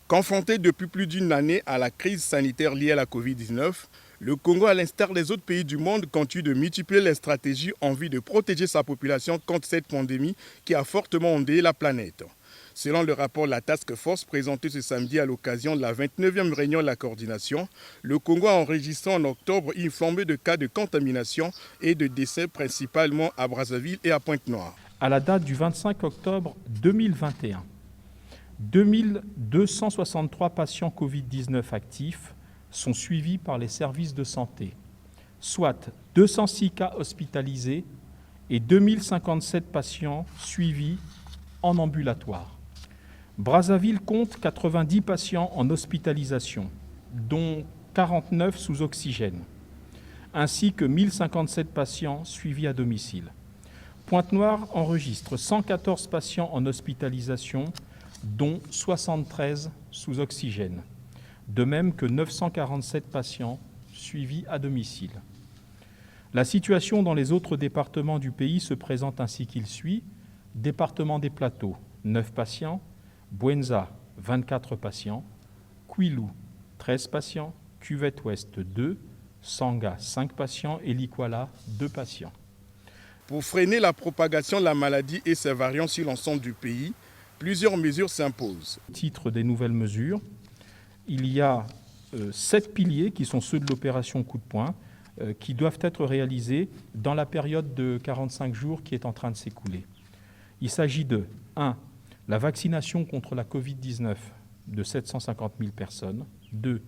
Confronté depuis plus d'une année à la crise sanitaire liée à la Covid-19, le Congo, à l'instar des autres pays du monde, continue de multiplier les stratégies en vue de protéger sa population contre cette pandémie qui a fortement endeuillé la planète. Selon le rapport de la Task Force présenté ce samedi à l'occasion de la 29e réunion de la coordination, le Congo a enregistré en octobre une flambée de cas de contamination et de décès principalement à Brazzaville et à Pointe-Noire. À la date du 25 octobre 2021, 2263 patients Covid-19 actifs sont suivis par les services de santé, soit 206 cas hospitalisés et 2057 patients suivis en ambulatoire. Brazzaville compte 90 patients en hospitalisation, dont 49 sous oxygène, ainsi que 1057 patients suivis à domicile. Pointe-Noire enregistre 114 patients en hospitalisation, dont 73 sous oxygène, de même que 947 patients suivis à domicile. La situation dans les autres départements du pays se présente ainsi qu'il suit. Département des Plateaux, 9 patients, Bouenza, 24 patients, Kwilu, 13 patients, Cuvette Ouest, 2, Sanga, 5 patients et Likwala, 2 patients. Pour freiner la propagation de la maladie et ses variants sur l'ensemble du pays, plusieurs mesures s'imposent. Au titre des nouvelles mesures, il y a 7 piliers qui sont ceux de l'opération coup de poing qui doivent être réalisés dans la période de 45 jours qui est en train de s'écouler. Il s'agit de 1. La vaccination contre la Covid-19 de 750 000 personnes. 2.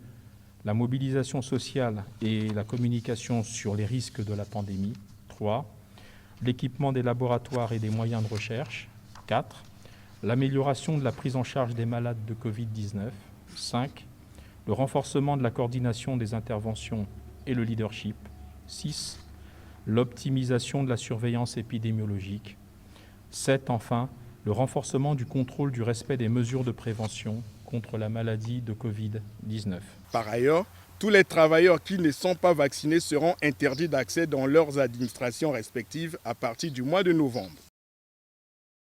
La mobilisation sociale et la communication sur les risques de la pandémie. 3. L'équipement des laboratoires et des moyens de recherche. 4. L'amélioration de la prise en charge des malades de Covid-19. 5. Le renforcement de la coordination des interventions et le leadership. 6. L'optimisation de la surveillance épidémiologique. 7. Enfin, le renforcement du contrôle du respect des mesures de prévention contre la maladie de Covid-19. Par ailleurs, tous les travailleurs qui ne sont pas vaccinés seront interdits d'accès dans leurs administrations respectives à partir du mois de novembre.